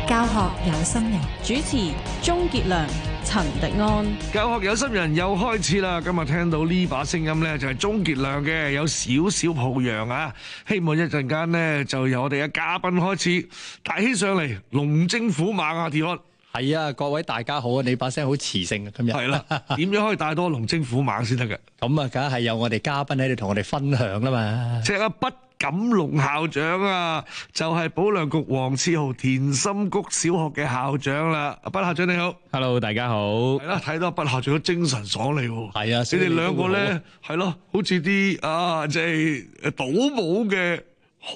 教學有心人，主持鍾傑良、陳迪安。教學有心人又開始啦！今日聽到呢把聲音呢，就係鍾傑良嘅，有少少抱恙啊！希望一陣間呢，就由我哋嘅嘉賓開始帶起上嚟，龍精虎猛啊！鐵安係啊，各位大家好啊！你把聲好磁性啊，今日係啦，點樣可以帶多龍精虎猛先得嘅？咁啊，梗係有我哋嘉賓喺度同我哋分享啦嘛！即係阿畢錦龍校長啊，就係保良局黃志豪田心谷小學嘅校長啦。阿畢校長你好 ，Hello， 大家好。係啦，睇到阿畢校長都精神爽利喎。係啊，你哋兩個咧係咯，好似啲即係倒模嘅好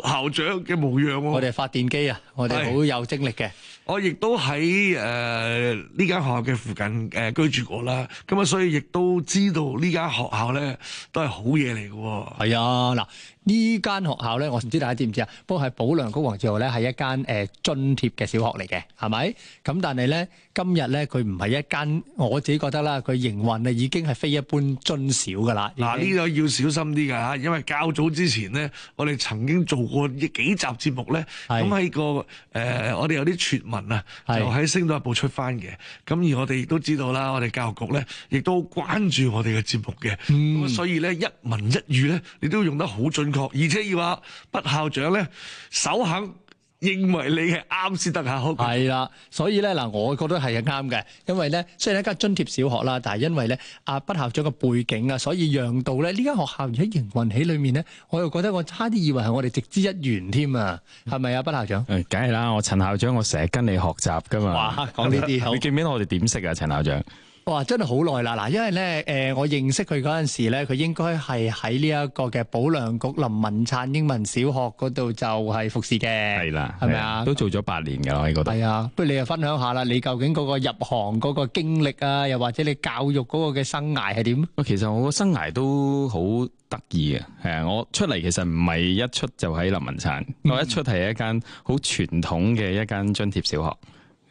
校長嘅模樣喎。我哋發電機啊，我哋好有精力嘅。我亦都喺呢間學校嘅附近居住過啦，咁啊，所以亦都知道呢間學校咧都係好嘢嚟嘅喎。係啊，嗱。呢間學校咧，我唔知大家知唔知啊？不過係保良局黃志豪咧，係一間津貼嘅小學嚟嘅，係咪？咁但係咧，今日咧佢唔係一間，我自己覺得啦，佢營運啊已經係非一般津小噶啦。嗱，呢個要小心啲㗎嚇，因為較早之前咧，我哋曾經做過幾集節目咧，咁喺個我哋有啲傳聞啊，就喺《星島日報》出翻嘅。咁而我哋亦都知道啦，我哋教育局咧亦都關注我哋嘅節目嘅，咁所以咧一文一語咧，你都用得好準。而且要話畢校長咧首肯認為你係啱先得嚇，係啦，所以咧嗱，我覺得係啱嘅，因為咧雖然一間津貼小學啦，但係因為咧阿畢校長嘅背景啊，所以讓到咧呢間學校而喺營運起裏面咧，我又覺得我差啲以為係我哋直資一員添啊，係咪啊，畢校長？梗係啦，我陳校長我成日跟你學習噶嘛。哇，講呢啲，你記唔記得我哋點識啊，陳校長？哇！真係好耐啦，嗱，因為咧我認識佢嗰陣時咧，佢應該係喺呢一個嘅保良局林文燦英文小學嗰度就係服侍嘅，係啦，係咪啊？都做咗8年㗎啦喺嗰度。係啊，不如你又分享下啦，你究竟嗰個入行嗰個經歷啊，又或者你教育嗰個嘅生涯係點？其實我個生涯都好得意嘅，係啊，我出嚟其實唔係一出就喺林文燦，我一出係一間好傳統嘅一間津貼小學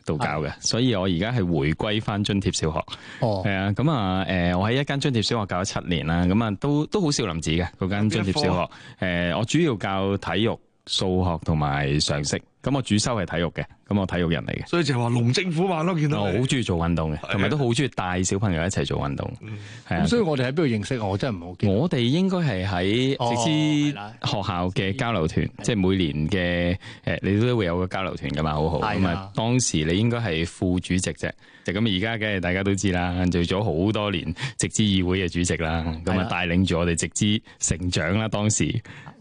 度教嘅，所以我而家係回歸翻津貼小學。係啊，咁啊，我喺一間津貼小學教咗7年啦，咁啊都好少林寺嘅嗰間津貼小學。我主要教體育、數學同埋常識。咁我主修係體育嘅，咁我體育人嚟嘅，所以就係話龍精虎猛咯，見到我好中意做運動嘅，同埋都好中意帶小朋友一齊做運動。係啊，所以我哋喺邊度認識？我真係唔好記得。我哋應該係喺直資學校嘅交流團，即係每年嘅你都會有個交流團噶嘛，好好。咁啊，當時你應該係副主席啫。咁而家梗係大家都知啦，做咗好多年直資議會嘅主席啦，咁啊帶領住我哋直資成長啦。當時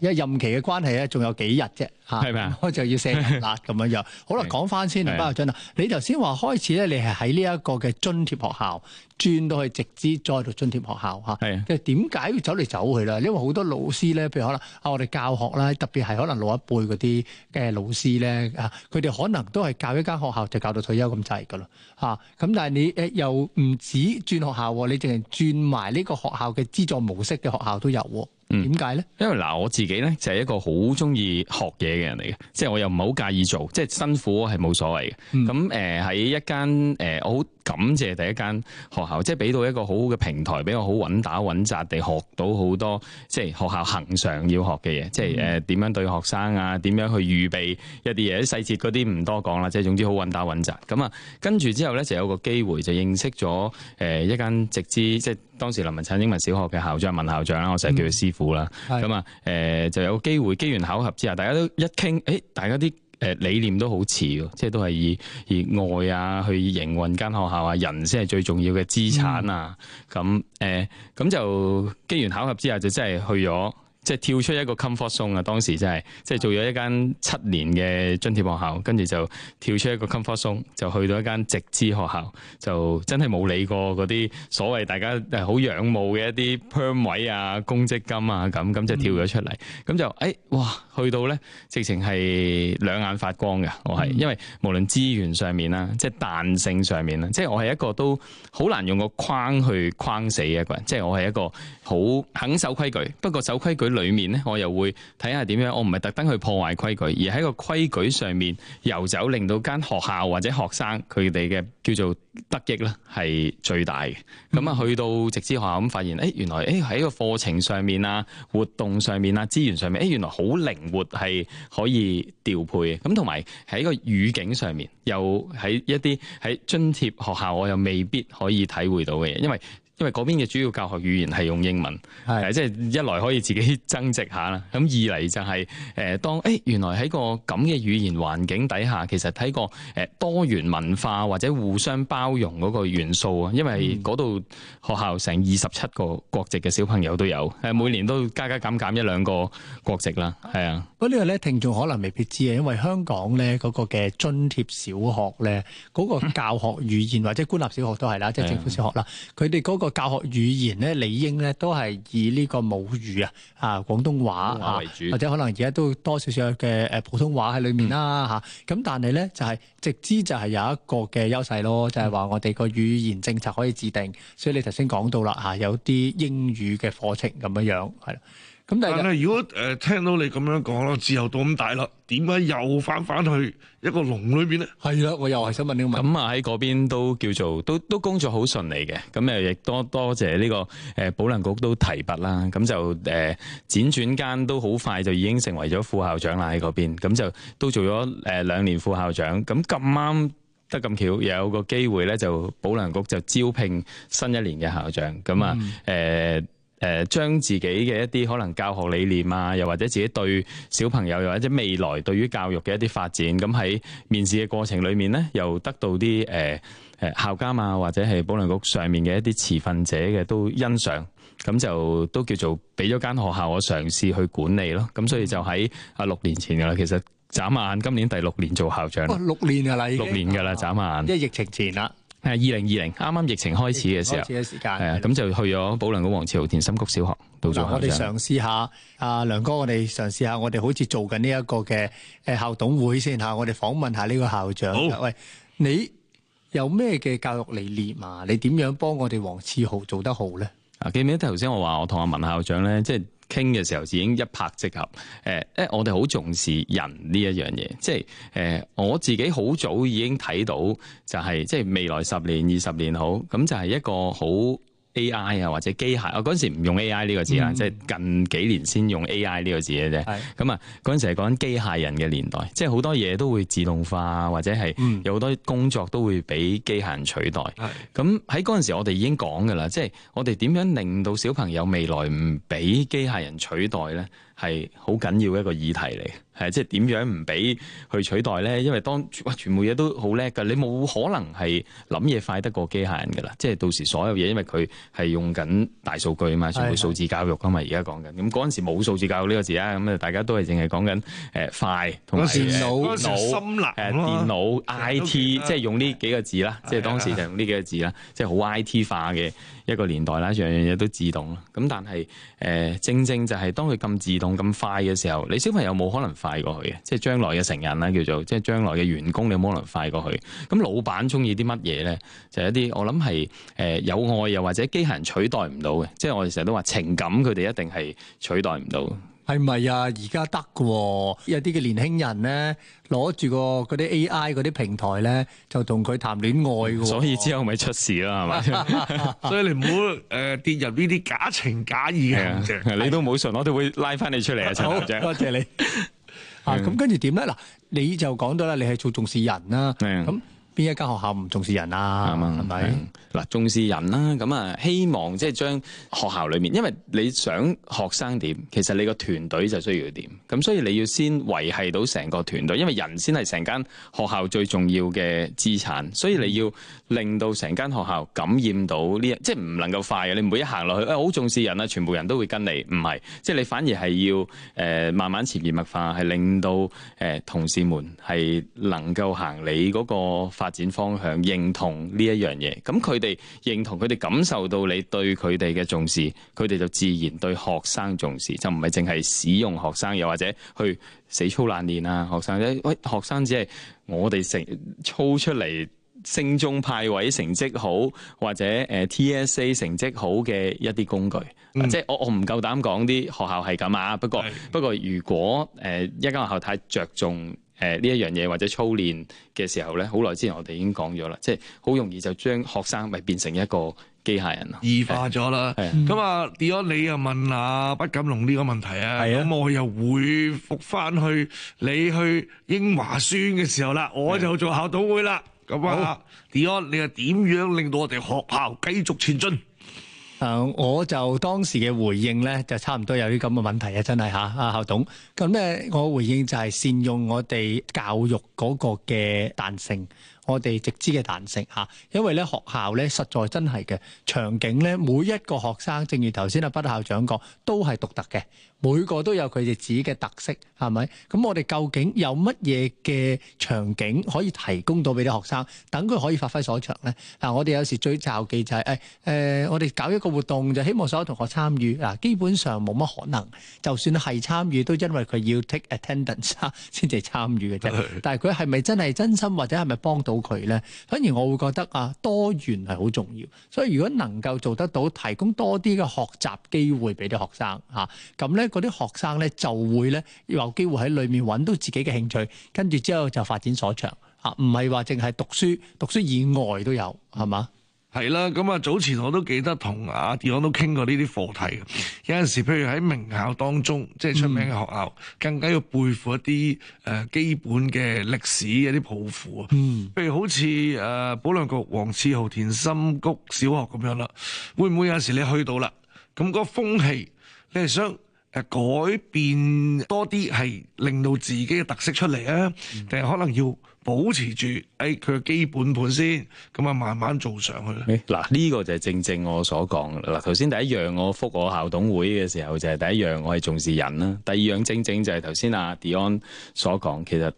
因為任期嘅關係咧，仲有幾日啫，係咪啊？我就要卸任啦咁樣樣。好啦，講翻先，畢校長啊，你頭先話開始咧，你係喺呢一個嘅津貼學校轉到去直資，再到津貼學校嚇。係。其實點解要走嚟走去啦？因為好多老師咧，譬如可能我哋教學啦，特別係可能老一輩嗰啲嘅老師咧，佢哋可能都係教一間學校就教到退休咁滯噶啦嚇。咁但係你又唔止轉學校喎，你淨係轉埋呢個學校嘅資助模式嘅學校都有喎。點解咧？因為我自己咧就係一個好中意學嘢嘅人嚟嘅，即係我又唔係好介意做，即係辛苦係冇所謂嘅。咁喺一間我好感謝第一間學校，即係俾到一個好好嘅平台，俾我好穩打穩紮地學到好多，即係學校恆常要學嘅嘢，即係點樣對學生啊，點樣去預備一啲嘢，啲細節嗰啲唔多講啦，即係總之好穩打穩紮。咁啊，跟住之後咧就有個機會就認識咗一間直資，即係當時林文燦英文小學嘅校長文校長啦，我成日叫佢師傅啦。咁啊就有機會機緣巧合之下，大家都一傾，大家啲理念都好似喎，即係都係以愛啊去營運間學校啊，人先係最重要嘅資產啊。咁就機緣巧合之下就真係去咗。即係跳出一個 comfort zone 啊！當時真係即係做咗一間7年嘅津貼學校，跟住就跳出一個 comfort zone，就去到一間直資學校，就真係冇理過嗰啲所謂大家好仰慕嘅一啲 perm 位啊、公積金啊咁就跳咗出嚟，咁就哇去到咧，直情係兩眼發光嘅。我係因為無論資源上面啦，即係彈性上面啦，即係我係一個都好難用個框去框死嘅一個人，即係我係一個好肯守規矩，不過守規矩裡面咧，我又會睇下點樣。我唔係特登去破壞規矩，而喺個規矩上面遊走，令到間學校或者學生佢哋嘅叫做得益咧係最大嘅。咁啊，去到直資學校咁發現，原來喺個課程上面啊、活動上面啊、資源上面，原來好靈活係可以調配嘅。咁同埋喺個語境上面，又喺一啲喺津貼學校，我又未必可以體會到嘅嘢，因為嗰邊嘅主要教學語言係用英文，即係一來可以自己增值下啦，咁二嚟就係當原來喺個咁嘅語言環境底下，其實睇個多元文化或者互相包容嗰個元素啊，因為嗰度學校成27個國籍嘅小朋友都有，每年都加減一兩個國籍啦，係啊。不過呢個咧，聽眾可能未必知啊，因為香港咧嗰個嘅津貼小學咧，嗰個教學語言或者官立小學都係啦，即係政府小學啦，佢哋嗰個教學語言咧，理應咧都係以呢個母語廣東話為主，或者可能而家都多少少嘅普通話喺裏面啦嚇。咁但係咧就係直資就係有一個嘅優勢咯，就係話我哋個語言政策可以自定，所以你頭先講到啦有啲英語嘅課程咁樣係啦。咁但係如果聽到你咁樣講咯，自由度咁大啦，點解又翻去一個籠裏邊咧？係啦，我又係想問呢個問題。咁喺嗰邊都叫做都工作好順利嘅，咁亦多謝呢個保良局都提拔啦，咁就輾轉間都好快就已經成為咗副校長啦喺嗰邊，咁就都做咗2年副校長，咁啱得咁巧又有個機會咧，就保良局就招聘新一年嘅校長，咁將自己嘅一啲可能教學理念啊，又或者自己對小朋友，又或者未來對於教育嘅一啲發展，咁喺面試嘅過程裏面咧，又得到啲校監啊，或者係保良局上面嘅一啲持份者嘅都欣賞，咁就都叫做俾咗間學校我嘗試去管理咯。咁所以就喺6年前噶啦，其實眨眼今年第6年做校長。6年噶啦，6年噶啦，眨眼。即係疫情前啦。2020啱啱疫情開始嘅時候，咁就去咗保良局黃朝田心谷小學度做校長。我哋嘗試下梁哥，我哋嘗試下，我哋好似做緊呢一個嘅校董會先嚇，我哋訪問下呢個校長。喂，你有咩嘅教育理念啊？你點樣幫我哋黃志豪做得好咧？記唔記得頭先我話我同阿文校長咧，即係傾嘅時候已經一拍即合。我哋好重視人呢一樣嘢，即係我自己好早已經睇到，就係即係未來10年、20年好，咁就係一個好 AI 啊，或者機械。我嗰陣時唔用 AI 呢個字啦，即係近幾年先用 AI 呢個字嘅啫。咁啊，嗰陣時係講緊機械人嘅年代，即係好多嘢都會自動化，或者係有好多工作都會俾機械人取代。咁喺嗰陣時，我哋已經講㗎啦，即係我哋點樣令到小朋友未來唔俾機械人取代咧，係好緊要一個議題嚟。即係點樣唔俾去取代咧？因為當全部嘢都好叻㗎，你冇可能係諗嘢快得過機械人㗎啦。即係到時所有嘢，因為佢係用緊大數據啊嘛，全部數字教育啊嘛，而家講緊。咁嗰陣時冇數字教育呢個字啊，咁啊大家都係淨係講緊快同埋電腦 IT，即係用呢幾個字啦。即係當時就用呢幾個字啦，即係好 IT 化嘅一個年代啦，樣樣嘢都自動啦。咁但係正正就係當佢咁自動咁快嘅時候，你小朋友冇可能快過去嘅，即係將來嘅成人啦，叫做即係將來嘅員工，你冇可能快過去。咁老闆中意啲乜嘢咧？就係一啲我諗係有愛又或者機械人取代唔到嘅，即係我哋成日都話情感，佢哋一定係取代唔到。係咪啊？而家得㗎，有啲嘅年輕人咧，攞住嗰啲 AI 嗰啲平台咧，就同佢談戀愛㗎。所以之後咪出事啦，係咪？所以你唔好跌入呢啲假情假意嘅陷阱。你都冇信，我哋會拉翻你出嚟啊，陳校長。多謝你。咁跟住點咧？嗱，你就講到啦，你係做重視人啦。咁邊一間學校唔重視人啊？係咪？嗱，重視人啦，咁啊，希望即係將學校裏面，因為你想學生點，其實你個團隊就需要點，咁所以你要先維繫到成個團隊，因為人先係成間學校最重要嘅資產，所以你要令到成間學校感染到呢，即係唔能夠快嘅，你唔會一行落去好重視人啊，全部人都會跟你，唔係，即係你反而係要慢慢潛移默化，係令到同事們係能夠行你嗰個發展方向，認同呢一樣嘢，咁佢哋認同，佢哋感受到你對佢哋嘅重視，佢哋就自然對學生重視，就唔係淨係使用學生，又或者去死操爛練啊學生啫。喂，學生只係我哋操出嚟升中派位成績好或者TSA 成績好嘅一啲工具。即係我唔夠膽講啲學校係咁啊。不過如果一間學校太着重呢一樣嘢或者操練嘅時候咧，好耐之前我哋已經講咗啦，即係好容易就將學生咪變成一個機械人啦，異化咗啦。咁啊 Dion 你又問阿畢錦龍呢個問題啊，咁我又回覆翻去你去英華書院嘅時候啦，我就做校董會啦。咁啊 Dion 你又點樣令到我哋學校繼續前進？我就當時嘅回應咧，就差唔多有啲咁嘅問題啊，真係嚇校董。咁咧，我回應就係善用我哋教育嗰個嘅彈性，我哋直資嘅彈性嚇。因為咧學校咧實在真係嘅場景咧，每一個學生，正如頭先阿畢校長講，都係獨特嘅，每個都有佢哋自己嘅特色，係咪？咁我哋究竟有乜嘢嘅場景可以提供到俾啲學生，等佢可以發揮所長咧？嗱，我哋有時最罩忌就係我哋搞一個活動就希望所有同學參與，嗱，基本上冇乜可能。就算係參與，都因為佢要 take attendance 先至參與嘅啫。但係佢係咪真係真心或者係咪幫到佢咧？反而我會覺得多元係好重要。所以如果能夠做得到，提供多啲嘅學習機會俾啲學生咁咧嗰啲學生咧就會咧有機會喺裏面揾到自己嘅興趣，跟住之後就發展所長唔係話淨係讀書以外都有，係嘛？係啦，咁啊早前我都記得同阿 Dion 都傾過呢啲課題嘅。有陣時，譬如喺名校當中，即係出名嘅學校，更加要背負一啲基本嘅歷史一啲抱負啊。譬如好似保良局黃志豪田心谷小學咁樣啦，會唔會有陣時你去到啦，咁嗰個風氣，你係想改變多啲，係令到自己嘅特色出嚟啊？定係可能要保持住佢嘅基本盤先，咁啊慢慢做上去咧。嗱，呢個就係正我所講嘅啦。頭先第一樣我覆我校董會嘅時候就係第一樣我係重視人啦。第二樣正就係頭先阿 Dion 所講，其實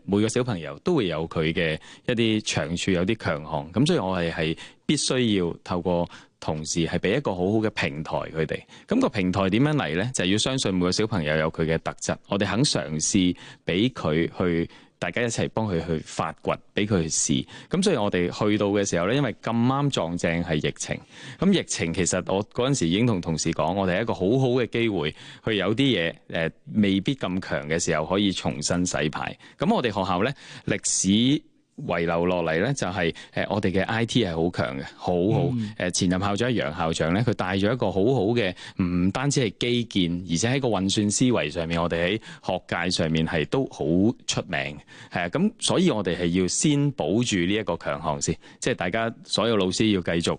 每個小朋友都會有佢嘅一啲長處，有啲強項。咁所以我係必須要透過同時係俾一個好好嘅平台佢哋。咁個平台點樣嚟呢？就係要相信每個小朋友有佢嘅特質，我哋肯嘗試俾佢去。大家一齊幫佢去發掘，俾佢去試。咁所以我哋去到嘅時候咧，因為咁啱撞正係疫情。咁疫情其實我嗰陣時已經同同事講，我哋係一個好好嘅機會，去有啲嘢未必咁強嘅時候可以重新洗牌。咁我哋學校咧歷史遺留落嚟咧就係我哋嘅 IT 係好強嘅，好好。前任校長楊校長咧，佢帶咗一個好好嘅，唔單止係基建，而且喺個運算思維上面，我哋喺學界上面係都好出名。係啊，咁所以我哋係要先保住呢一個強項先，即係大家所有老師要繼續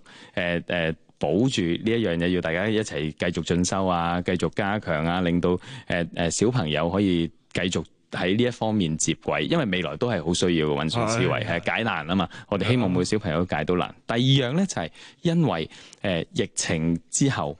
保住呢一樣嘢，要大家一齊繼續進修啊，繼續加強啊，令到小朋友可以繼續喺呢一方面接軌，因為未來都係好需要嘅運算思維，係解難啊嘛。我哋希望每個小朋友都解到難。第二樣咧就係因為疫情之後，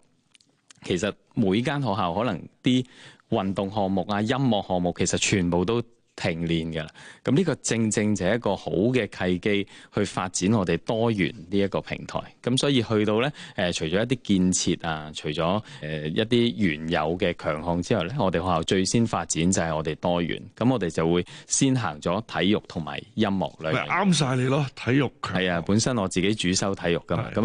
其實每間學校可能啲運動項目啊、音樂項目其實全部都停練㗎啦。咁呢個正就係一個好嘅契機，去發展我哋多元呢一個平台。咁所以去到咧除咗一啲建設啊，除咗一啲原有嘅強項之後咧，我哋學校最先發展就係我哋多元。咁我哋就會先行咗體育同埋音樂兩樣。啱晒你咯，體育強。係啊，本身我自己主修體育㗎嘛，咁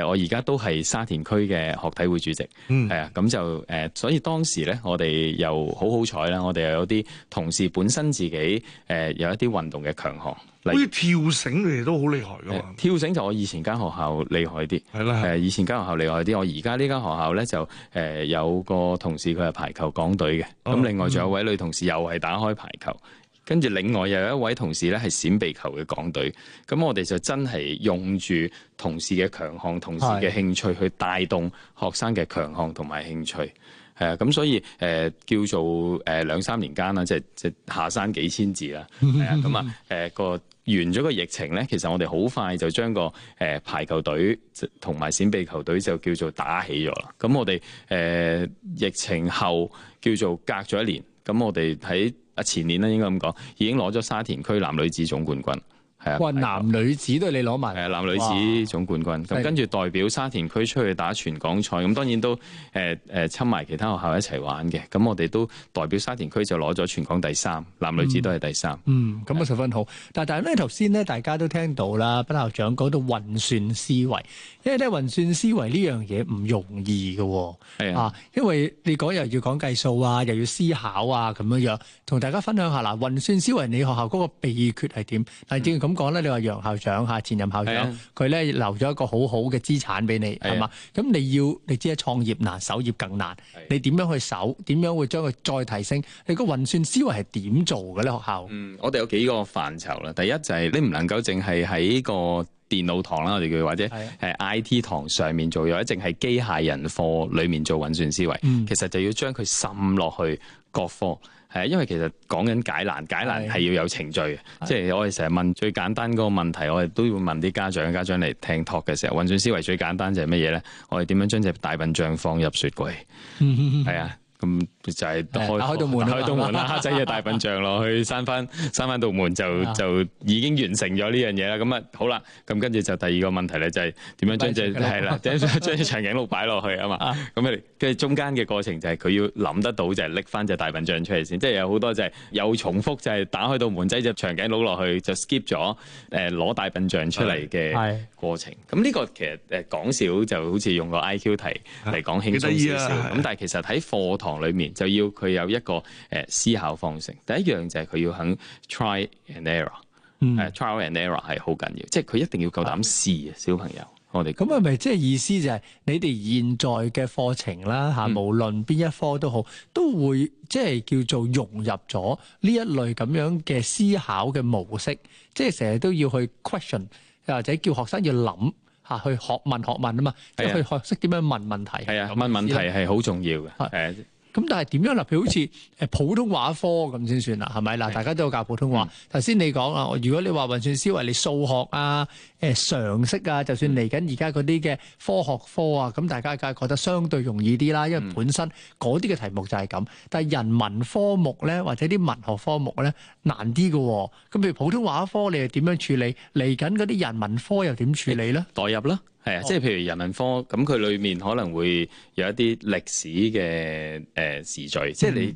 我而家都係沙田區嘅學體會主席。係啊，咁就所以當時咧，我哋又好彩啦，我哋又有啲同事本身自己有一啲運動嘅強項，好似跳繩你哋都好厲害噶嘛？跳繩就我以前間學校厲害啲，係啦，以前間學校厲害啲。我而家呢間學校咧就有個同事佢係排球港隊嘅，咁另外仲有位女同事又係打開排球，跟住另外又有一位同事咧係閃避球嘅港隊。咁我哋就真係用住同事嘅強項、同事嘅興趣去帶動學生嘅強項同埋興趣。係啊，咁所以叫做2-3年間啦，即係下山幾千字啦。係啊，咁啊完咗個疫情咧，其實我哋好快就將個排球隊同埋閃避球隊就叫做打起咗啦。咁我哋疫情後叫做隔咗1年，咁我哋喺前年咧應該咁講，已經攞咗沙田區男女子總冠軍。係啊。哇！男女子都係你攞埋，係啊，男女子總冠軍。咁跟住代表沙田區出去打全港賽，咁當然都侵埋其他學校一齊玩嘅。咁我哋都代表沙田區就攞咗全港第3，男女子都係第3。咁啊十分好。但係咧頭先咧，大家都聽到啦，畢校長講到運算思維，因為咧運算思維呢樣嘢唔容易嘅。係啊，因為你講又要講計數啊，又要思考啊，咁樣樣，同大家分享下嗱，運算思維你學校嗰個秘訣係點？但係正如咁講咧，你話楊校長嚇前任校長，佢咧留咗一個好好嘅資產俾你，係嘛？咁你知創業難，守業更難。你點樣去守？點樣會將佢再提升？你個運算思維係點做嘅咧？學校？我哋有幾個範疇啦。第一就係你唔能夠淨係喺個電腦堂啦，我哋叫或者IT 堂上面做，或者淨係機械人課裡面做運算思維。其實就要將佢滲落去各科。係，因為其實講緊解難係要有程序嘅，即係我哋成日問最簡單嗰個問題，我哋都要問啲家長嚟聽 talk 嘅時候，運算思維最簡單就係乜嘢咧？我哋點樣將隻大笨象放入雪櫃？係啊。咁就係開道門啦，黑仔嘅大笨象落去，閂翻道門就已經完成咗呢樣嘢啦。咁啊好啦，咁跟住就第二個問題咧，就係點樣將隻長頸鹿擺落去啊嘛。咁跟住中間嘅過程就係佢要諗得到，就係拎翻隻大笨象出嚟先。即係有好多就係有重複，就係打開道門擠隻長頸鹿落去，就 skip 咗攞大笨象出嚟嘅過程。咁呢個其實講少就好似用個 IQ 題嚟講輕鬆少少。咁但係其實喺課堂裏面就要佢有一個思考方式。第一樣就係佢要肯 try and error，trial and error 係好緊要，即係佢一定要夠膽試啊！小朋友，我哋咁係咪即係意思就係你哋現在嘅課程啦嚇，無論邊一科都好，都會即係叫做融入咗呢一類咁樣嘅思考嘅模式，即係成日都要去 question，又或者叫學生要諗嚇，去學問啊嘛，即係去學識點樣問問題。係啊，問問題係好重要嘅。咁但係點樣？譬如好似普通話科咁先算啦，係咪嗱？大家都有教普通話。頭先你講啊，如果你話運算思維，你數學啊、常識啊，就算嚟緊而家嗰啲嘅科學科啊，咁大家梗係覺得相對容易啲啦，因為本身嗰啲嘅題目就係咁。但係人文科目咧，或者啲文學科目咧，難啲嘅。咁譬如普通話科，你係點樣處理？嚟緊嗰啲人文科又點處理咧？代入啦。係啊，即係譬如人文科，咁佢裏面可能會有一啲歷史嘅時序，即係你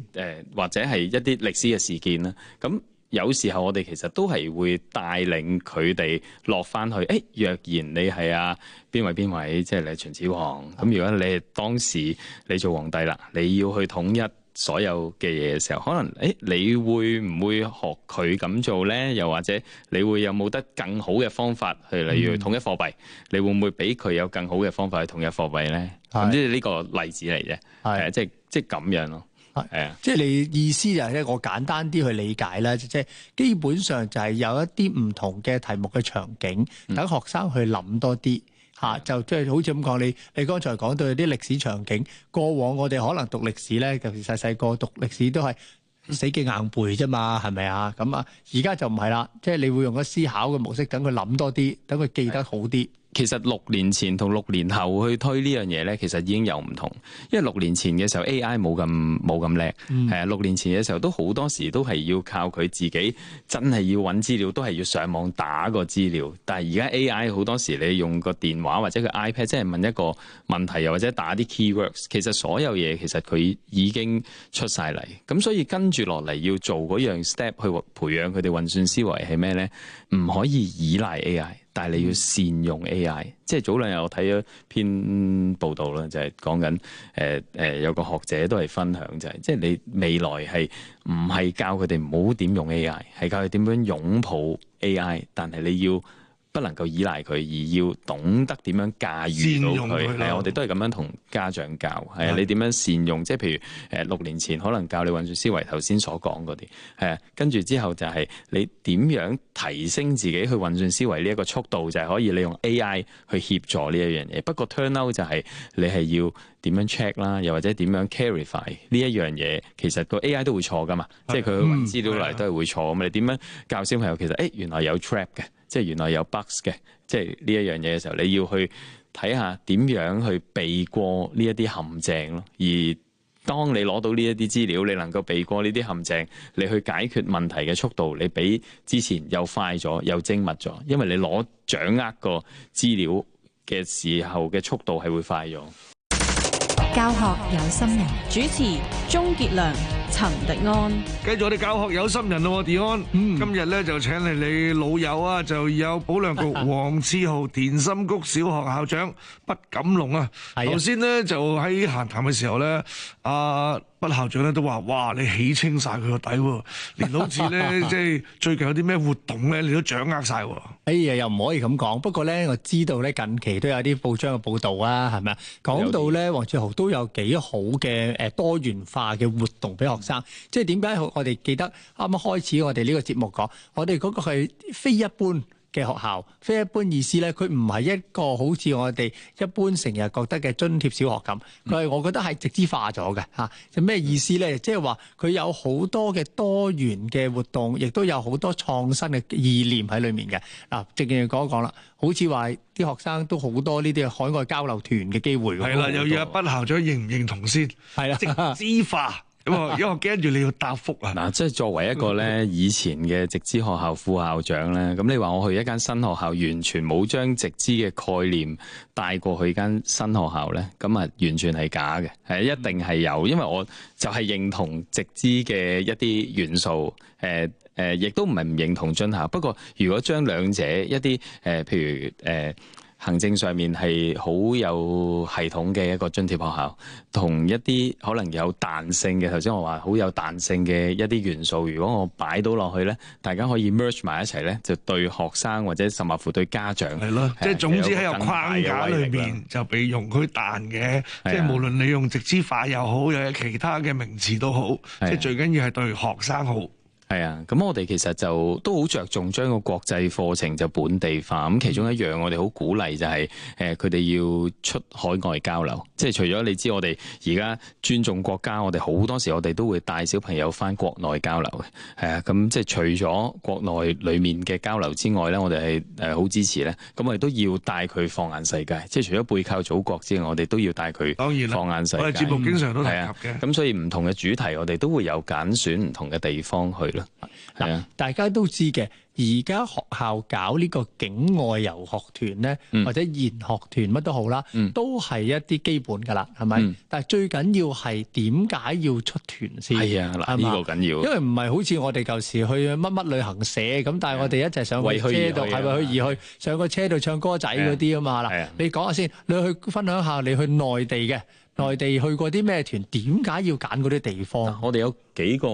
或者係一啲歷史嘅事件啦。咁有時候我哋其實都係會帶領佢哋落翻去。若然你係邊位，即係你係秦始皇。咁如果你係當時你做皇帝啦，你要去統一所有嘅嘢嘅時候，可能你會唔會學佢咁做咧？又或者你會有冇得更好嘅方法去，例如統一貨幣，你會唔會俾佢有更好嘅方法去統一貨幣咧？咁即係呢個例子嚟啫，係即係咁樣咯。係啊，即係你意思就係咧，我簡單啲去理解啦，即係基本上就係有一啲唔同嘅題目嘅場景，等學生去諗多啲。就即係好似咁講，你剛才講到有啲歷史場景，過往我哋可能讀歷史咧，尤其細個讀歷史都係死記硬背啫嘛，係咪啊？咁啊，而家就唔係啦，即係你會用個思考嘅模式，等佢諗多啲，等佢記得好啲。其實6年前同6年後去推呢樣嘢咧，其實已經有唔同。因為6年前嘅時候 AI 冇咁叻，係啊，6年前嘅時候都好多時都係要靠佢自己，真係要揾資料，都係要上網打個資料。但係而家 AI 好多時你用個電話或者個 iPad，即係問一個問題，又或者打啲 keywords，其實所有嘢其實佢已經出晒嚟。咁所以跟住落嚟要做嗰樣 step 去培養佢哋運算思維係咩咧？唔可以依賴 AI。但係你要善用 AI，即係早兩日我睇咗篇報道啦，就係講緊有個學者都係分享就係，即係你未來係唔係教佢哋唔好點用 AI，係教佢點樣擁抱 AI，但係你要不能夠依賴佢，而要懂得點樣駕馭到佢。係啊，我哋都係咁樣同家長教。係啊，你點樣善用？即係譬如6年前可能教你運算思維，頭先所講嗰啲。係啊，跟住之後就係你點樣提升自己去運算思維呢一個速度，就係可以利用 AI 去協助呢一樣嘢。不過 turn out 就係你係要點樣 check 啦，又或者點樣 clarify 呢一樣嘢。其實個 AI 都會錯噶嘛，即係佢去揾資料嚟都係會錯。咁你點樣教小朋友？其實原來有 trap 嘅。即係原來有 bugs 嘅，即係呢一樣嘢嘅時候，你要去睇下點樣去避過呢一啲陷阱咯。而當你攞到呢一啲資料，你能夠避過呢啲陷阱，你去解決問題嘅速度，你比之前又快咗，又精密咗，因為你掌握個資料嘅時候嘅速度係會快咗。教學有心人，主持鍾傑良、陳迪安。繼續我哋教學有心人咯，迪安。今日咧就請嚟你老友啊，就有保良局黃志豪田心谷小學校長畢錦龍啊。頭先咧就喺閒談嘅時候咧，畢校長咧都話：哇，你起清晒佢個底喎，連好似咧即係最近有啲咩活動咧，你都掌握晒喎。哎呀，又唔可以咁講。不過咧，我知道咧近期都有啲報章嘅報導啊，係咪啊？講到咧，黃志豪都有幾好嘅多元化嘅活動俾學生。即係點解我哋記得啱啱開始我哋呢個節目講，我哋嗰個係非一般嘅學校，非一般意思咧，佢唔係一個好似我哋一般成日覺得嘅津貼小學咁，佢係我覺得係直資化咗嘅嚇。就咩意思咧？即係話佢有好多嘅多元嘅活動，亦都有好多創新嘅意念喺裏面嘅。嗱，正如講一講啦，好似話啲學生都好多呢啲海外交流團嘅機會。係啦，又要阿畢校長認唔認同先？係啦，直資化。因為我驚住你要答覆啊！嗱，即係作為一個咧以前嘅直資學校副校長咧，咁你話我去一間新學校，完全冇將直資嘅概念帶過去間新學校咧，咁啊完全係假嘅，係一定係有，因為我就係認同直資嘅一啲元素，亦都唔係唔認同津校。不過如果將兩者一啲譬如行政上面係好有系統嘅一個津貼學校，同一啲可能有彈性嘅，頭先我話好有彈性嘅一啲元素，如果我擺到落去咧，大家可以 merge 埋一齊咧，就對學生或者甚至乎對家長係咯，即係總之喺個框架裏面就被容許彈嘅，即係無論你用直資化又好，又有其他嘅名詞都好，即係最緊要係對學生好。係啊，咁我哋其實就都好着重將個國際課程就本地化。咁其中一樣我哋好鼓勵就係佢哋要出海外交流。即係除咗你知我哋而家尊重國家，我哋好多時我哋都會帶小朋友返國內交流嘅。係啊，咁即係除咗國內裡面嘅交流之外咧，我哋係好支持咧。咁我哋都要帶佢放眼世界。即係除咗背靠祖國之外，我哋都要帶佢放眼世界。我哋節目經常都提及嘅。咁所以唔同嘅主題，我哋都會有揀選唔同嘅地方去咯。係啊，大家都知嘅。而家學校搞呢個境外遊學團咧，或者研學團乜都好啦，都係一啲基本㗎啦，係咪？但係最緊要係點解要出團先？係啊，嗱呢個緊要。因為唔係好似我哋舊時去乜乜旅行社咁，但係我哋一齊上個車度，係咪去而去上個車度唱歌仔嗰啲啊嘛？嗱，你講下先，你去分享下你去內地嘅。內地去過啲咩團？點解要揀嗰啲地方？我哋有幾個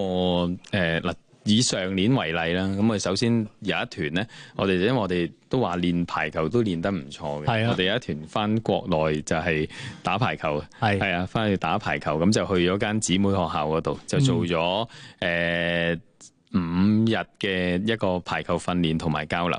嗱。以上年為例啦，咁我哋首先有一團咧，因為我哋都話練排球都練得唔錯嘅，我哋有一團翻國內就係打排球，係啊，翻去打排球，咁就去咗間姊妹學校嗰度，就做咗5日嘅一個排球訓練同埋交流。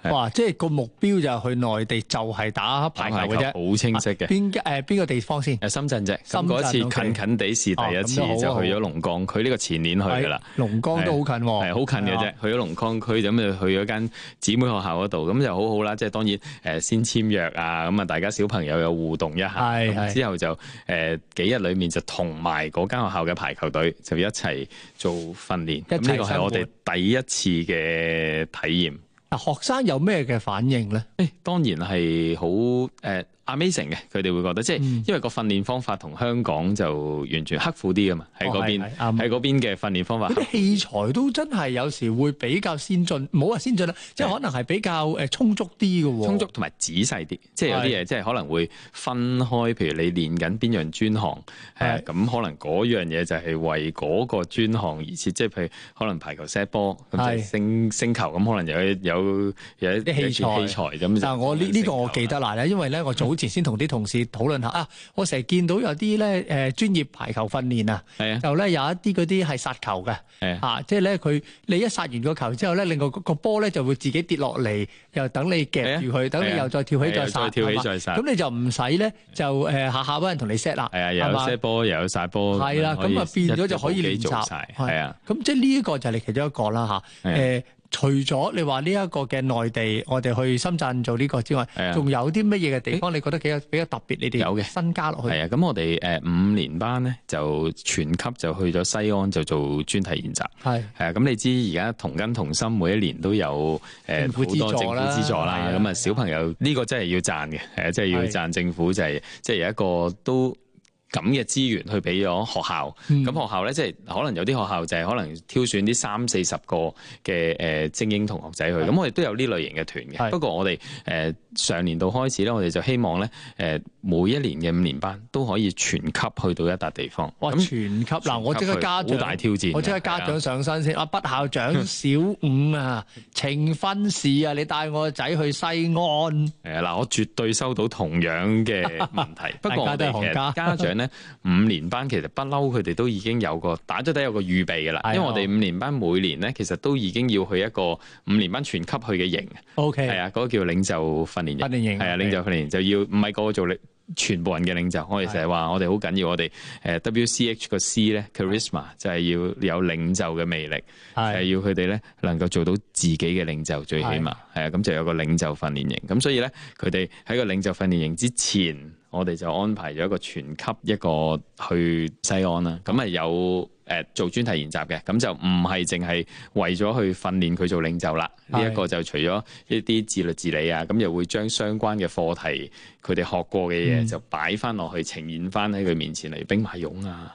哇！即係個目標就係去內地，就係打排球嘅啫，好清晰嘅。邊個地方先？深圳啫。咁嗰次近近地試第一次就去咗龍崗，佢呢個前年去㗎啦。龍崗都好近喎。係好近嘅啫，去咗龍崗區咁就去咗間姊妹學校嗰度，咁就好好啦。即係當然先簽約啊，咁啊大家小朋友有互動一下，之後就幾日裡面就同埋嗰間學校嘅排球隊就一齊做訓練。咁呢個係我哋第一次嘅體驗。學生有咩嘅反應咧？當然係好amazing 嘅，佢哋會覺得即係因為個訓練方法同香港就完全刻苦啲㗎嘛，喺嗰邊嘅訓練方法。啲器材都真係有時會比較先進，唔好話先進啦，即係可能係比較充足啲嘅喎。充足同埋仔細啲，即係有啲嘢即係可能會分開，譬如你練緊邊樣專項，咁可能嗰樣嘢就係為嗰個專項而設，即係譬如可能排球 set 波咁就升球，咁可能有一啲器材咁。但係我呢個我記得啦，因為咧我早前先同啲同事討論下啊，我成日見到有啲咧專業排球訓練啊，就咧有一啲嗰啲係殺球嘅，即係咧你一殺完個球之後咧，另外個波咧就會自己跌落嚟，又等你夾住佢，等你又再跳起再殺，咁你就唔使咧就下下揾人同你 set 啦，又有 set 波又有殺波，係啦，咁啊變咗就可以練習，係啊，咁即係呢一個就係其中一個啦嚇，除咗你話呢一個嘅內地，我哋去深圳做呢個之外，仲有啲乜嘢嘅地方你覺得比較特別？你哋有嘅新加落去。係啊，咁我哋5年班咧就全級就去咗西安就做專題研習。係啊，咁你知而家同根同心每一年都有好多政府資助啦。咁啊，小朋友呢個真係要讚嘅，即係要讚政府就係即係有一個都咁嘅資源去俾咗學校，咁學校咧即係可能有啲學校就係可能挑選啲30-40個嘅精英同學仔去，咁我哋都有呢類型嘅團嘅。不過我哋上年度開始咧，我哋就希望咧每一年嘅5年班都可以全級去到一笪地方。哇！全級嗱，我即刻家長好大挑戰，我即刻家長上身先。畢校長小5啊，呈分試啊，你帶我個仔去西安。係啊，嗱，我絕對收到同樣嘅問題。不過我哋其實家長咧5年班其實不嬲，佢哋都已經有個打咗底有個預備嘅啦。因為我哋5年班每年咧，其實都已經要去一個5年班全級去嘅營。OK， 係啊，嗰個叫領袖訓練營。係啊，領袖訓練營就要唔係個個做全部人嘅領袖。我哋成日話我哋好緊要，我哋WCH 個 C 咧 Charisma 就係要有領袖嘅魅力，係要佢哋咧能夠做到自己嘅領袖，最起碼係啊，咁就有個領袖訓練營。咁所以咧，佢哋喺個領袖訓練營之前，我哋就安排咗一個全級一個去西安啦。咁啊有做專題研習嘅，咁就唔係淨係為咗去訓練佢做領袖啦。呢一個就除咗一啲自律自理啊，咁又會將相關嘅課題佢哋學過嘅嘢就擺翻落去呈現翻喺佢面前，例如兵馬俑啊，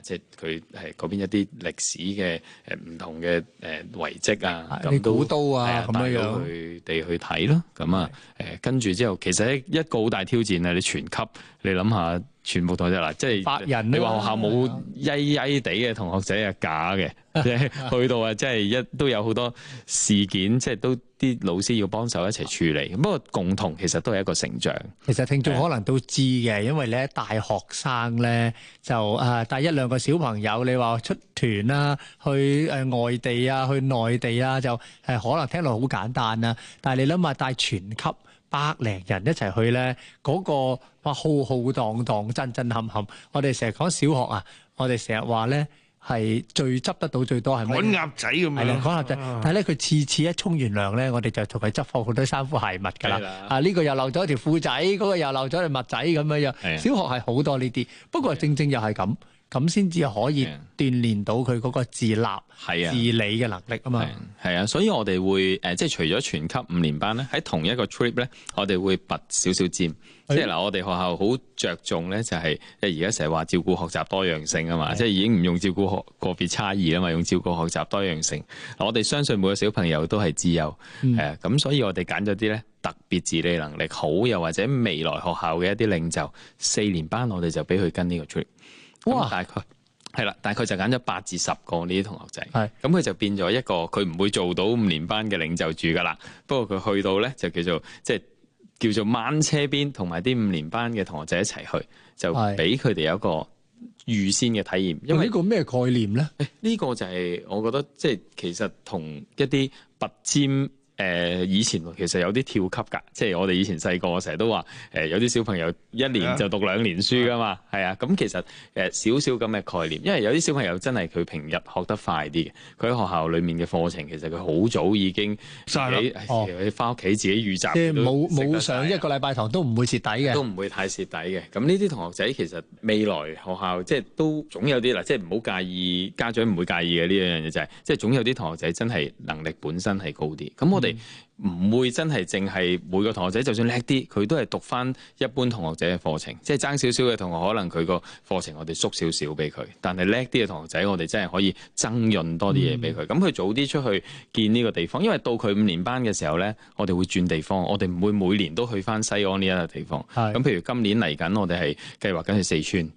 即係佢係嗰邊一啲歷史嘅唔同嘅遺跡啊，咁都古都啊咁樣樣佢哋去睇咯。咁啊跟住之後，其實一個好大挑戰啊！你全級你諗下。全部同學啦，即係你話學校冇曳曳地嘅同學仔係假嘅，即係去到啊，即係都有好多事件，即係都啲老師要幫手一齊處理。不過共同其實都係一個成長。其實聽眾可能都知嘅，因為咧大學生咧就帶1-2個小朋友，你話出團啦，去外地啊，去內地啊，就可能聽落好簡單啦。但係你諗下帶全級100零人一齊去咧，嗰個話浩浩蕩蕩、震震撼撼。我哋成日講小學啊，我哋成日話咧係最執得到最多係咩？趕鴨仔咁樣。係啦，趕鴨仔。但係咧，佢次次一沖完涼咧，我哋就同佢執放好多衫褲鞋襪㗎啦。呢個又漏咗條褲仔，嗰個又漏咗條襪仔咁樣樣。小學係好多呢啲，不過正正又係咁先至可以鍛鍊到佢嗰個自立、自理嘅能力啊嘛。係啊，所以我哋會即係除咗全級5年班咧，喺同一個 trip 咧，我哋會拔少少尖。即係嗱，我哋學校好着重咧，就係即係而家成日話照顧學習多樣性啊嘛，即係已經唔用照顧個別差異啦嘛，用照顧學習多樣性。嗱，我哋相信每個小朋友都係資優，咁所以我哋揀咗啲咧特別自理能力好，又或者未來學校嘅一啲領袖，4年班我哋就俾佢跟呢個 trip。哇！大概就揀咗8至10個呢啲同學仔，咁佢就變咗一個佢唔會做到5年班嘅領袖住噶啦。不過佢去到咧就叫做掹車邊，同埋啲5年班嘅同學仔一齊去，就俾佢哋有一個預先嘅體驗。因為呢個咩概念咧？呢個就係我覺得即係其實同一啲拔尖。以前其實有啲跳級㗎，即係我哋以前細個成日都話有啲小朋友1年就讀2年書㗎嘛，係啊，咁其實少少咁嘅概念，因為有啲小朋友真係佢平日學得快啲嘅，佢喺學校裡面嘅課程其實佢好早已經自己返屋企自己預習，即係冇上1個禮拜堂都唔會蝕底嘅，都唔會太蝕底嘅。咁呢啲同學仔其實未來學校即係都總有啲嗱，即係唔好介意，家長唔會介意嘅呢樣嘢就係，即係總有啲同學仔真係能力本身係高啲，咁我哋唔會真係淨係每個同學仔就算叻啲，佢都係讀翻一般同學仔嘅課程，即係爭少少嘅同學，可能佢個課程我哋縮少少俾佢，但係叻啲嘅同學仔，我哋真係可以增潤多啲嘢俾佢。咁佢早啲出去見呢個地方，因為到佢5年班嘅時候咧，我哋會轉地方，我哋唔會每年都去翻西安呢一個地方。咁譬如今年嚟緊，我哋係計劃緊去四川。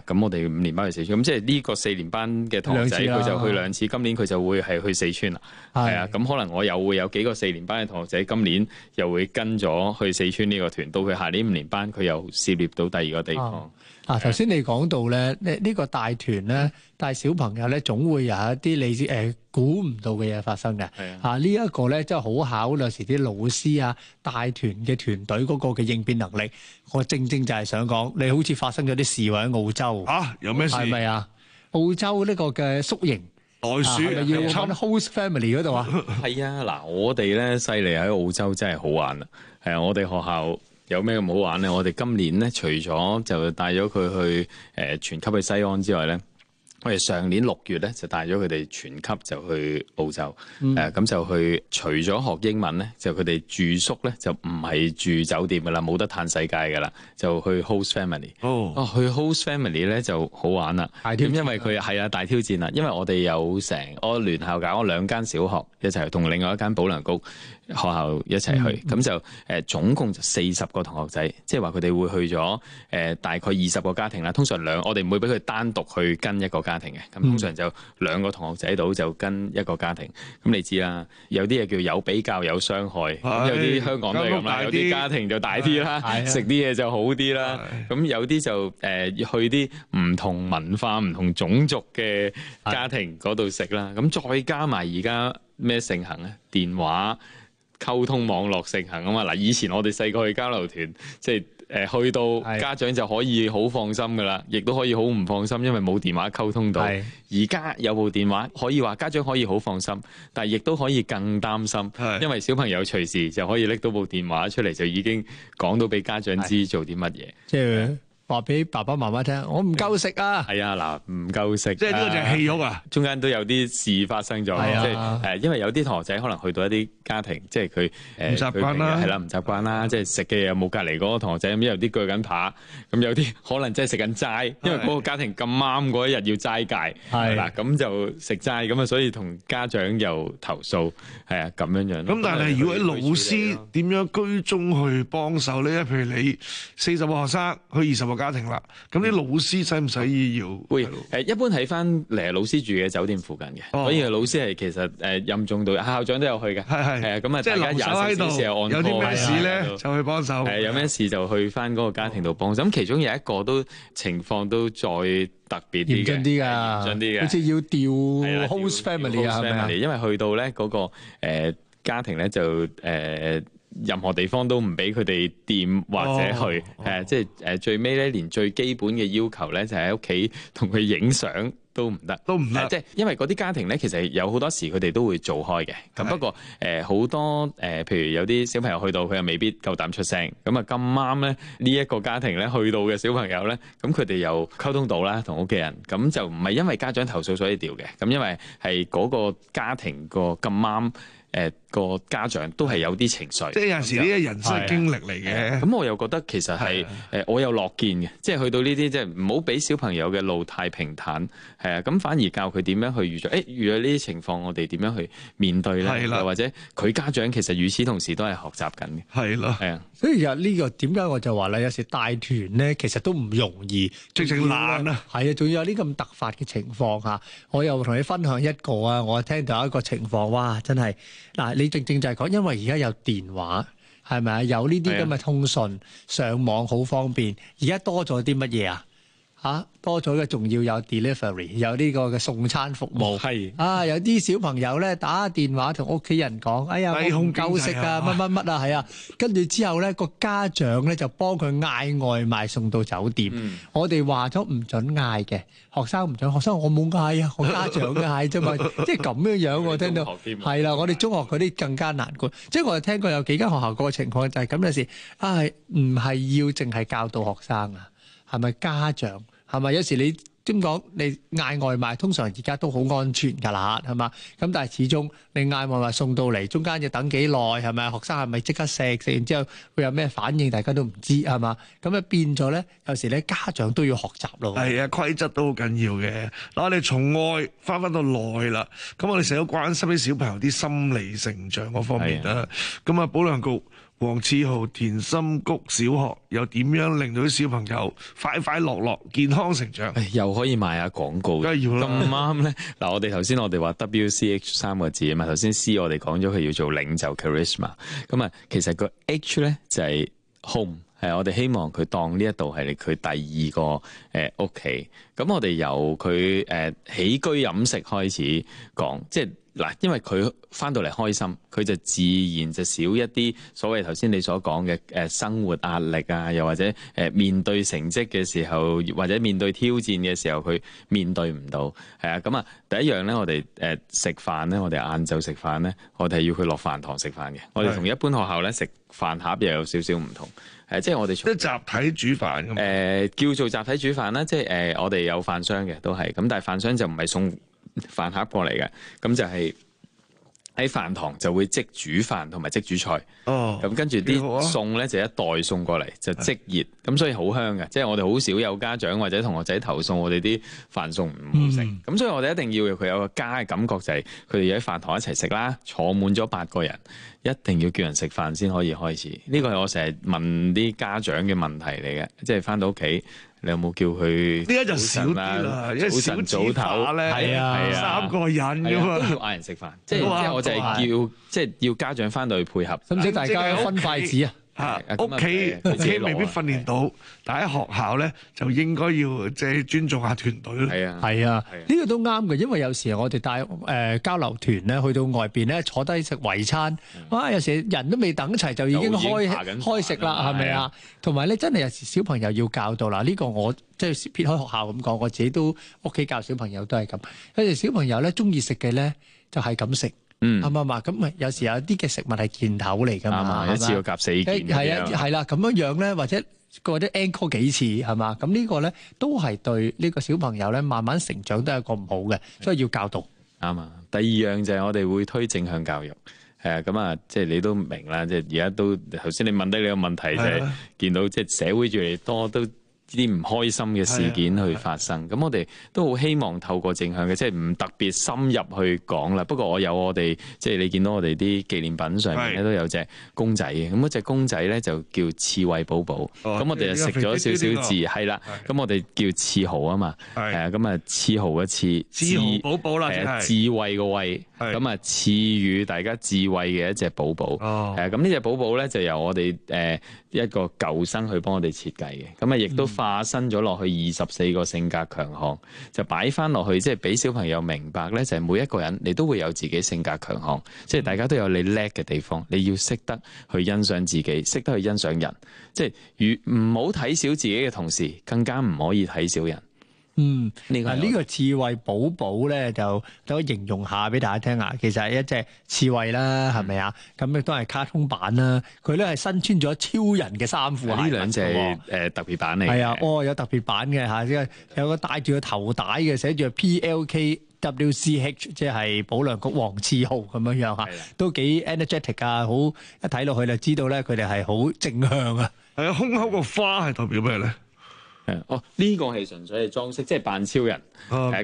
咁我哋5年班去四川，咁即係呢個4年班嘅同學仔佢就去2次，今年佢就會係去四川啦。咁可能我又會有幾個4年班嘅同學仔，今年又會跟咗去四川呢個團，到佢下年5年班，佢又涉獵到第二個地方。頭先你講到咧，呢個帶團咧，帶小朋友咧，總會有一啲你估唔到嘅嘢發生嘅。呢一個咧，真係好考有時啲老師啊，帶團嘅團隊嗰個嘅應變能力。我正就係想講，你好似發生咗啲事喎喺澳洲。有咩事？係咪啊？澳洲呢個嘅宿營。袋鼠要揾 host family 嗰度啊？係啊，嗱，我哋咧犀利喺澳洲真係好玩啊！係啊，我哋學校有咩咁好玩咧？我哋今年咧除咗就帶咗佢去全級去西安之外咧。我哋上年6月咧就帶咗佢哋全級就去澳洲，咁就去除咗學英文咧，就佢哋住宿咧就唔係住酒店噶啦，冇得嘆世界噶啦，就去 host family。去 host family 咧就好玩啦，咁因為佢係大挑戰啦，因為我哋有我聯校搞咗2間小學一齊同另外一間保良局學校一齊去，咁就總共就40個同學仔，即係話佢哋會去咗大概20個家庭啦。通常我哋唔會俾佢單獨去跟一個家庭嘅，咁通常就2個同學仔到就跟一個家庭。咁你知啦，有啲嘢叫有比較有傷害，有啲香港都係咁啦，有啲家庭就大啲啦，食啲嘢就好啲啦。咁有啲就去啲唔同文化、唔同種族嘅家庭嗰度食啦。咁再加埋而家咩盛行咧？電話溝通網絡盛行啊嘛！嗱，以前我哋細個去交流團，即係去到家長就可以好放心噶啦，亦都可以好唔放心，因為冇電話溝通到。而家有部電話，可以話家長可以好放心，但係亦都可以更擔心，因為小朋友隨時就可以拎到部電話出嚟，就已經講到俾家長知做啲乜嘢。即係話俾爸爸媽媽聽，我唔夠食啊！係啊，嗱，唔夠食，即係呢個就係戲肉啊！中間都有啲事發生咗，即係因為有啲同學仔可能去到一啲家庭，即係佢唔習慣啦，係啦，唔習慣啦，即係食嘅嘢冇隔離嗰個同學仔咁，有啲鋸緊扒，咁有啲可能真係食緊齋，因為嗰個家庭咁啱嗰一日要齋戒，嗱咁就食齋咁啊，所以同家長又投訴，係啊咁樣樣。咁但係如果老師點樣居中去幫手咧？譬如你40個學生去20個家庭啦，咁啲老師使唔使要？會一般喺翻老師住嘅酒店附近嘅，所以老師係其實任重道校長都有去嘅，係啊，咁啊大家24小時有按 call，有啲咩事咧就去幫手，有咩事就去翻嗰個家庭度幫手。咁其中有一個都情況都再特別啲嘅，嚴峻啲嘅，好似要調 host family 啊，係咪啊？因為去到咧嗰個家庭咧就任何地方都唔俾佢哋掂或者去，即係最尾咧，連最基本嘅要求咧，就喺屋企同佢影相都唔得，即係因為嗰啲家庭咧，其實有好多時佢哋都會做開嘅。咁不過好多譬如有啲小朋友去到，佢又未必夠膽出聲。咁啊咁啱咧，呢一個家庭咧去到嘅小朋友咧，咁佢哋又溝通到啦，同屋企人。咁就唔係因為家長投訴所以調嘅，咁因為係嗰個家庭個咁啱。個家長都係有啲情緒，即係有陣時呢啲人生經歷嚟嘅。咁我又覺得其實係我有樂見嘅，即係去到呢啲即係唔好俾小朋友嘅路太平坦，係啊，咁反而教佢點樣去預咗。遇到呢啲情況，我哋點樣去面對咧？又或者佢家長其實與此同時都係學習緊嘅。係咯，係啊。所以呢個點解我就話咧，有時帶團咧其實都唔容易，直情難啊。係啊，仲要有呢咁突發嘅情況嚇。我又同你分享一個啊，我聽到一個情況，哇！真係嗱，你正就係講，因為而家有電話係咪啊？有呢啲咁嘅通訊，上網好方便。而家多咗啲乜嘢啊？多咗嘅仲要有 delivery， 有呢個嘅送餐服務。有啲小朋友咧打電話同屋企人講：哎呀，我唔夠食啊，乜乜乜啊，係啊。跟住之後咧，個家長咧就幫佢嗌外賣送到酒店。我哋話咗唔準嗌嘅，學生唔準，學生我冇嗌啊，我家長嗌啫嘛。即係咁樣我聽到係啦，我哋中學嗰啲更加難過。即係我哋聽過有幾間學校個情況就係咁嘅事。唔係要淨係教導學生啊，係咪家長？係咪有時你點講？你嗌外賣通常而家都好安全㗎啦，係嘛？咁但係始終你嗌外賣送到嚟，中間要等幾耐？係咪？學生係咪即刻食完之後會有咩反應？大家都唔知係嘛？咁啊變咗咧，有時咧家長都要學習咯。係啊，規則都好緊要嘅。嗱，我哋從外翻到內啦，咁我哋成日都關心啲小朋友啲心理成長嗰方面啦。咁啊，保良局黃賜豪田心谷小學又點樣令到啲小朋友快快樂樂、健康成長？又可以賣下廣告，梗係要啦。咁啱咧，嗱，我哋頭先我哋話 WCH 3個字啊嘛，頭先 C 我哋講咗佢要做領袖 charisma，咁啊，其實個 H 咧就係 home。我哋希望佢當呢一度係佢第二個屋企。咁我哋由佢起居飲食開始講，即係嗱，因為佢翻到嚟開心，佢就自然就少一啲所謂頭先你所講嘅生活壓力啊，又或者面對成績嘅時候，或者面對挑戰嘅時候，佢面對唔到。係啊，咁啊第一樣咧，我哋食飯咧，我哋晏晝食飯咧，我哋係要佢落飯堂食飯嘅。我哋同一般學校咧食飯盒又有少少唔同。即係我哋即係集體煮飯咁。叫做集體煮飯啦，即係我哋有飯箱嘅都係，咁但係飯箱就唔係送飯盒過嚟嘅，咁就係喺飯堂就會即煮飯同埋即煮菜。哦，咁跟住啲餸咧就一袋送過嚟，就即熱，咁所以好香嘅。即係我哋好少有家長或者同學仔投訴我哋啲飯餸唔好食，咁所以我哋一定要佢有個家嘅感覺，就係佢哋要喺飯堂一齊食啦，坐滿咗8個人，一定要叫人食飯先可以開始。呢個係我成日問啲家長嘅問題嚟嘅，即係翻到屋企。你有冇叫佢？呢家就少啲啦，因為早晨早唞咧，係啊，3個人㗎嘛，都要嗌人食飯。即係我就係叫，即係要家長翻到去配合，使唔使大家分筷子啊？屋企未必訓練到，但喺學校咧就應該要即係尊重下團隊咯。係啊，呢個都啱嘅，因為有時我哋帶交流團咧去到外邊咧坐低食圍餐，哇！有時人都未等齊就已經開食啦，係咪啊？同埋咧真係有時小朋友要教導啦，呢個我即係撇開學校咁講，我自己都屋企教小朋友都係咁。有時小朋友咧中意食嘅咧就係咁食。啱嘛？咁咪有時有啲嘅食物係件頭嚟㗎嘛，一次要夾4件。係啦，咁樣咧，或者 encore 幾次係嘛？咁呢個咧都係對呢個小朋友咧慢慢成長都係一個唔好嘅，所以要教導。啱啊！第二樣就係我哋會推正向教育。咁啊，即係你都明啦，即係而家都頭先你問低你個問題就係見到即係社會越嚟越多都啲唔開心嘅事件去發生，咁我哋都好希望透過正向嘅，即係唔特別深入去講啦。不過我哋即係你見到我哋啲紀念品上面咧都有隻公仔嘅，咁嗰隻公仔咧就叫刺猬寶寶。咁我哋就食咗少少字，係啦。咁我哋叫刺豪啊嘛，咁啊刺豪嘅刺豪寶寶啦，智慧個慧，咁啊賜予大家智慧嘅一隻寶寶。咁呢隻寶寶咧就由我哋一個舊生去幫我哋設計嘅，咁啊亦都化身咗落去24個性格強項，就擺翻落去，即係俾小朋友明白咧，就係每一個人你都會有自己性格強項，即係大家都有你叻嘅地方，你要識得去欣賞自己，識得去欣賞人，即係唔好睇小自己嘅同時，更加唔可以睇小人。呢個刺猬寶寶咧就可以形容下俾大家聽啊。其實係一隻刺猬啦，係咪啊？咁亦都係卡通版啦。佢咧係身穿咗超人嘅衫褲。呢兩隻特別版嚟。係啊，有特別版嘅嚇，即係有個戴住個頭帶嘅，寫住 PLKWCH，即係保良局黃刺豪咁樣樣嚇，都幾 energetic 啊！好一睇落去就知道咧，佢哋係好正向啊。係啊，胸口個花係代表咩咧？呢個係純粹係裝飾，即係扮超人。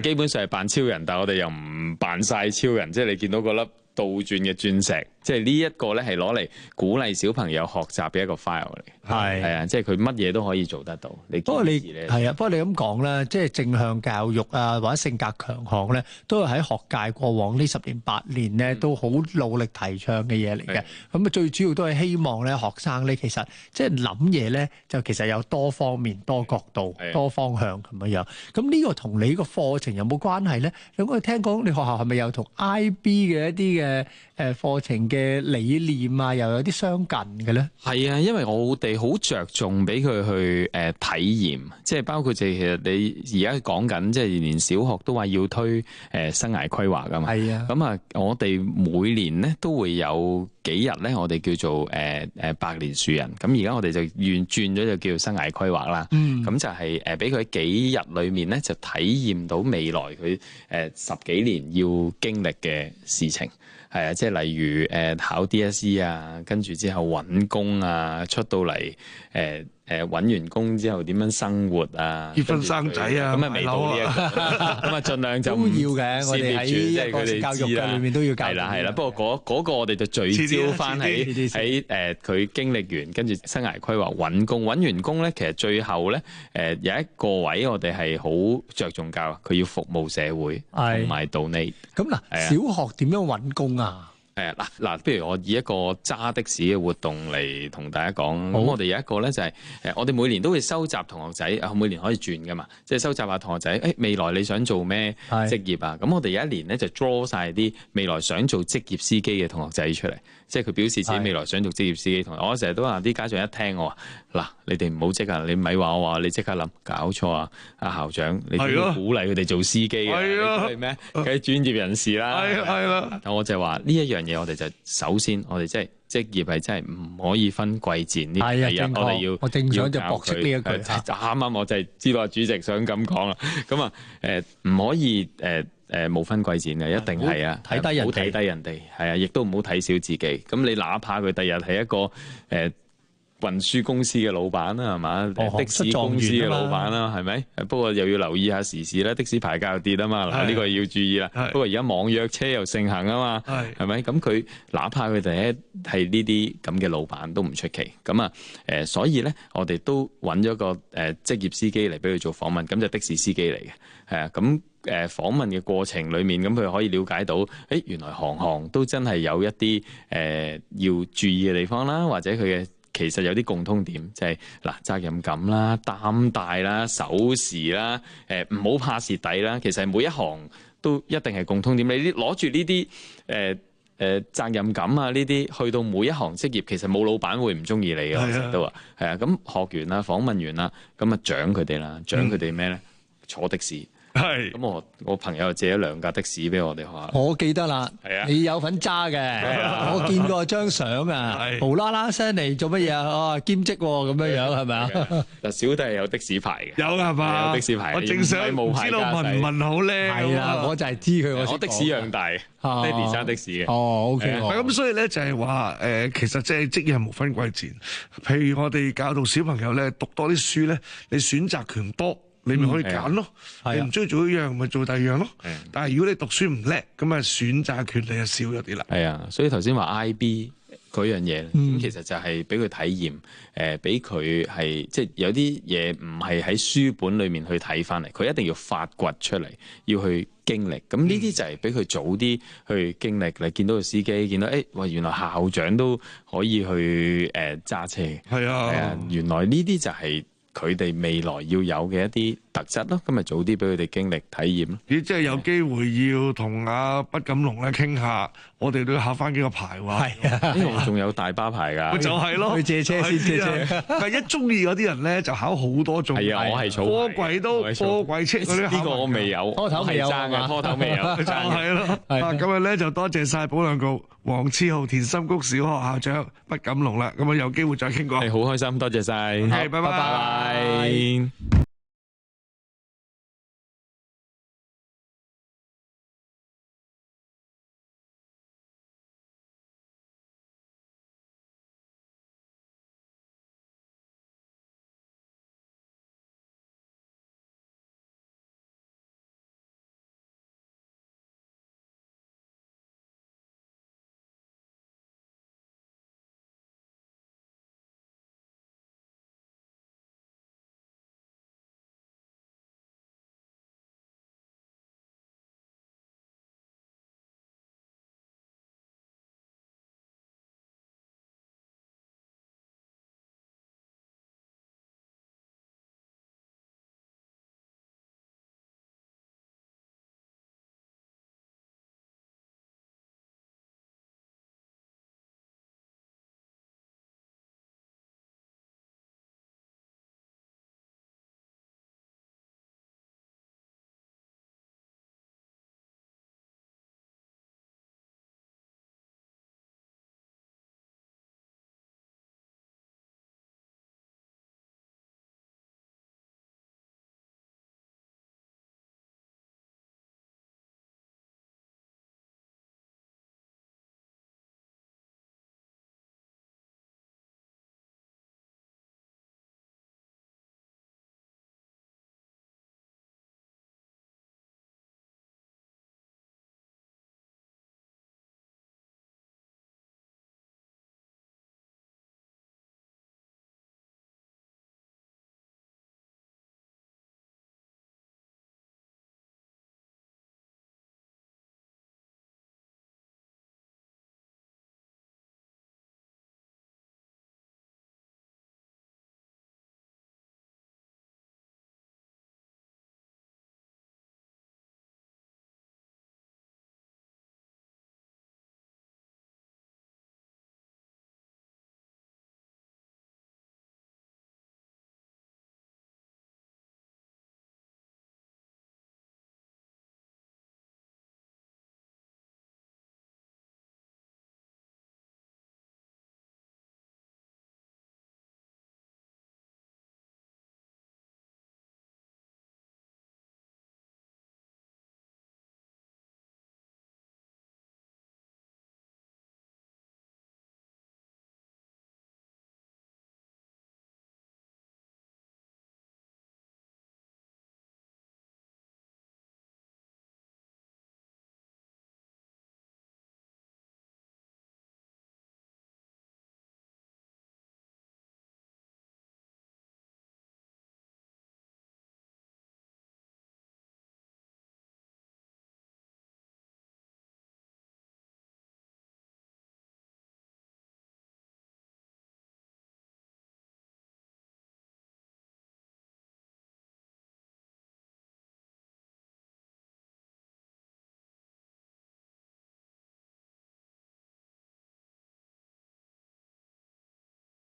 基本上係扮超人，但係我哋又唔扮晒超人，即係你見到嗰粒倒轉嘅鑽石，即係呢一個咧係攞嚟鼓勵小朋友學習嘅一個 file 嚟。係啊，即係佢乜嘢都可以做得到。不過你咁講咧，即係正向教育啊，或者性格強項咧，都係喺學界過往呢10年8年咧，都好努力提倡嘅嘢嚟嘅。咁啊，最主要都係希望咧，學生咧其實即係諗嘢咧，就其實有多方面、多角度、多方向咁樣樣。咁呢個同你個課程有冇關係咧？我聽講你學校係咪有同 IB 嘅一啲嘅課程嘅理念啊，又有啲相近嘅咧？係啊，因為我哋好着重俾佢去體驗，即係包括其實你而家講緊，即係連小學都話要推生涯規劃噶嘛。係啊，咁啊，我哋每年咧都會有幾日咧，我哋叫做百年樹人。咁而家我哋就轉咗就叫生涯規劃啦。咁就係俾佢幾日裏面咧，就體驗到未來佢10幾年要經歷嘅事情。係啊，即係例如考 DSE 啊，跟住之後揾工啊，出到嚟揾完工之後點樣生活啊，結婚生仔啊，咁啊未到呢一個，咁啊盡量就都要嘅。我哋喺一個教育嘅裏面都要教。係啦。不過嗰個我哋就聚焦翻喺佢經歷完，跟住生涯規劃揾工，揾完工咧，其實最後咧有一個位我哋係好着重教，佢要服務社會同埋donate。咁嗱，小學點樣揾工啊？嗱，不如我以一個揸的士嘅活動嚟同大家講。咁我哋有一個咧就係我哋每年都會收集同學仔，每年可以轉噶嘛，即係收集下同學仔，未來你想做咩職業啊？咁我哋有一年咧就 draw 晒啲未來想做職業司機嘅同學仔出嚟，即係佢表示自己未來想做職業司機。同我成日都話啲家長一聽我話，嗱，你哋唔好即刻，你咪話我話你即刻諗，搞錯啊！阿校長，你點要鼓勵佢哋做司機嘅？係咩？佢係專業人士啦。係啦。我就話呢一樣嘢，我哋就首先，我哋即係職業係真係唔可以分貴賤呢啲嘢，我哋要我正想就駁斥呢一句。啱啱我就係知道阿主席想咁講啦。咁啊唔可以冇分貴賤嘅，一定係啊，睇低人哋，唔好睇低人哋，係啊，亦都唔好睇小自己。咁你哪怕佢第日係一個運輸公司嘅老闆啦，係嘛？的士公司嘅老闆啦，係咪？不過又要留意下時事啦，的士牌價又跌啊嘛，嗱呢個要注意啦。不過而家網約車又盛行啊嘛，係咪？咁佢哪怕佢哋係呢啲咁嘅老闆都唔出奇。咁啊所以咧，我哋都揾咗個職業司機嚟俾佢做訪問，咁就的士司機嚟嘅，係啊。咁訪問嘅過程裏面，咁佢可以了解到，原來行都真係有一啲要注意嘅地方啦，或者佢嘅。其實有啲共通點，就係責任感啦、擔帶啦、守時啦、唔好怕蝕底啦。其實每一行都一定係共通點。你攞住呢啲責任感啊，呢啲去到每一行職業，其實冇老闆會唔中意你嘅。我成日都話係啊。咁學員啦、訪問員啦，咁啊獎佢哋啦，獎佢哋咩咧？坐的士。係咁，我朋友借咗2架的士俾我哋學校。我記得啦，你有份揸嘅，我見過張相啊，無啦啦聲嚟做乜嘢啊？兼職咁樣樣係咪啊？嗱，小弟係有的士牌嘅，有係嘛？有的士牌，我正想唔知道問唔問好咧。係啦，我就係知佢。我的士養大，爹哋揸的士嘅。OK。咁所以咧就係話其實即係職業係無分貴賤。譬如我哋教導小朋友咧，讀多啲書咧，你選擇權多。你咪可以揀咯，你唔中意做一樣，咪做第二樣咯。但係如果你讀書唔叻，咁啊選擇權利就少咗啲啦。係啊，所以頭先話 IB 嗰樣嘢，咁其實就係俾佢體驗，俾佢係即係有啲嘢唔係喺書本裡面去睇翻嚟，佢一定要發掘出嚟，要去經歷。咁呢啲就係俾佢早啲去經歷，你見到個司機，見到原來校長都可以去揸車。係啊，原來呢啲就係佢哋未來要有嘅一啲特質咯，咁咪早啲俾佢哋經歷體驗咯。咦，即係有機會要同阿畢錦龍咧傾下，我哋都要考翻幾個牌喎。係啊，因為我仲有大巴牌㗎。就係咯，去借車先借車。但係一中意嗰啲人咧，就考好多種。係啊，我係草貨櫃都貨櫃車嗰啲考。呢個我未有，拖頭未有嘅，拖頭未有。就係咯。今日咧就多謝晒保良局黃志豪田心谷小學校長畢錦龍啦。咁啊有機會再傾過。係好開心，多謝晒。係，拜拜。